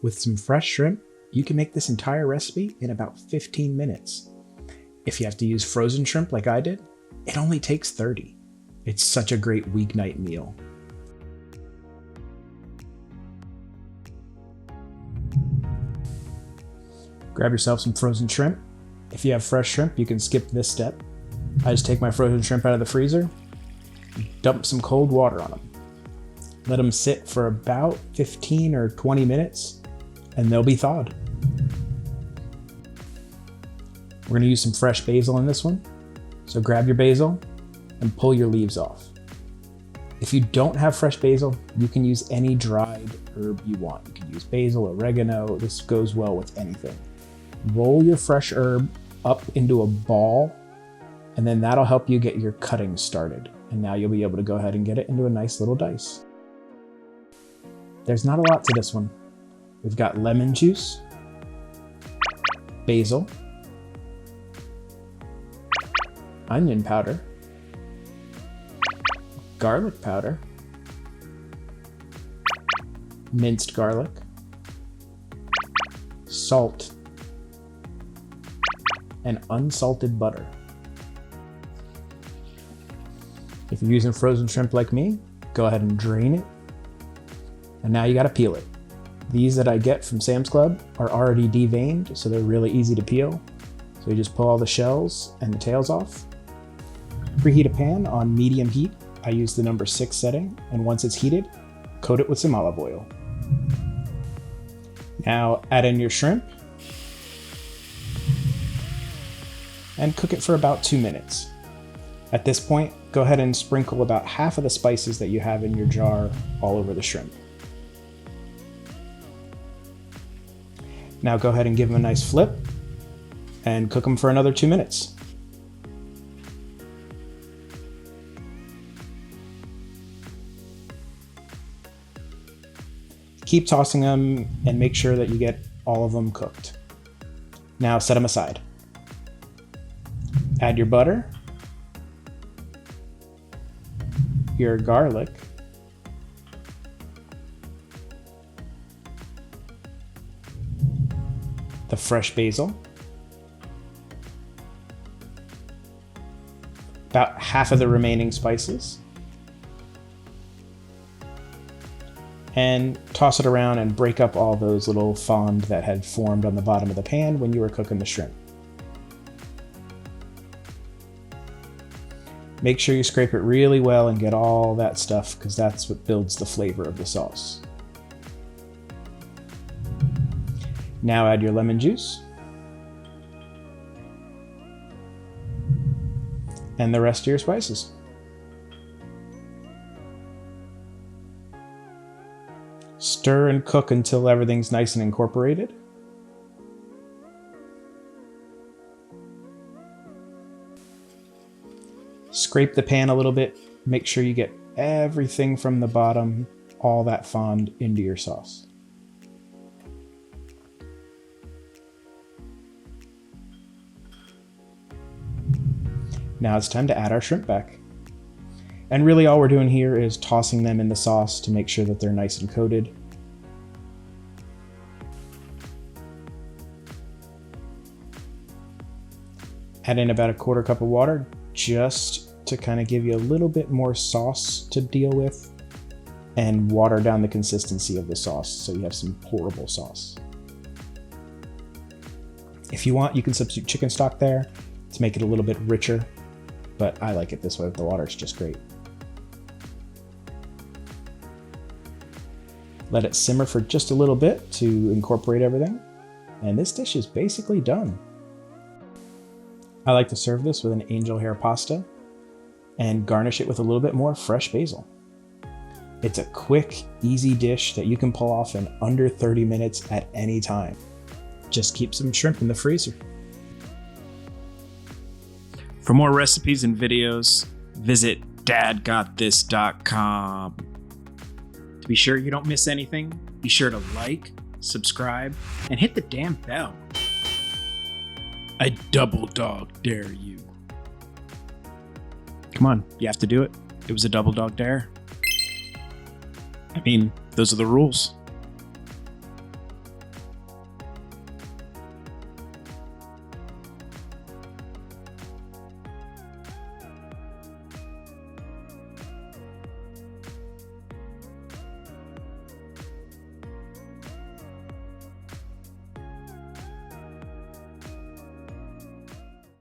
With some fresh shrimp, you can make this entire recipe in about 15 minutes. If you have to use frozen shrimp like I did, it only takes 30. It's such a great weeknight meal. Grab yourself some frozen shrimp. If you have fresh shrimp, you can skip this step. I just take my frozen shrimp out of the freezer, dump some cold water on them. Let them sit for about 15 or 20 minutes, and they'll be thawed. We're going to use some fresh basil in this one. So grab your basil and pull your leaves off. If you don't have fresh basil, you can use any dried herb you want. You can use basil, oregano. This goes well with anything. Roll your fresh herb up into a ball, and then that'll help you get your cutting started. And now you'll be able to go ahead and get it into a nice little dice. There's not a lot to this one. We've got lemon juice, basil, onion powder, garlic powder, minced garlic, salt, and unsalted butter. If you're using frozen shrimp like me, go ahead and drain it. And now you gotta peel it. These that I get from Sam's Club are already deveined, so they're really easy to peel. So you just pull all the shells and the tails off. Preheat a pan on medium heat. I use the number 6 setting, and once it's heated, coat it with some olive oil. Now add in your shrimp and cook it for about 2 minutes. At this point, go ahead and sprinkle about half of the spices that you have in your jar all over the shrimp. Now go ahead and give them a nice flip and cook them for another 2 minutes. Keep tossing them and make sure that you get all of them cooked. Now set them aside. Add your butter, your garlic, the fresh basil, about half of the remaining spices, and toss it around and break up all those little fond that had formed on the bottom of the pan when you were cooking the shrimp. Make sure you scrape it really well and get all that stuff, because that's what builds the flavor of the sauce. Now add your lemon juice and the rest of your spices. Stir and cook until everything's nice and incorporated. Scrape the pan a little bit. Make sure you get everything from the bottom, all that fond, into your sauce. Now it's time to add our shrimp back. And really all we're doing here is tossing them in the sauce to make sure that they're nice and coated. Add in about a 1/4 cup of water just to kind of give you a little bit more sauce to deal with and water down the consistency of the sauce so you have some pourable sauce. If you want, you can substitute chicken stock there to make it a little bit richer, but I like it this way with the water. It's just great. Let it simmer for just a little bit to incorporate everything, and this dish is basically done. I like to serve this with an angel hair pasta and garnish it with a little bit more fresh basil. It's a quick, easy dish that you can pull off in under 30 minutes at any time. Just keep some shrimp in the freezer. For more recipes and videos, visit dadgotthis.com. To be sure you don't miss anything, be sure to like, subscribe, and hit the damn bell. I double dog dare you. Come on, you have to do it. It was a double dog dare. I mean, those are the rules.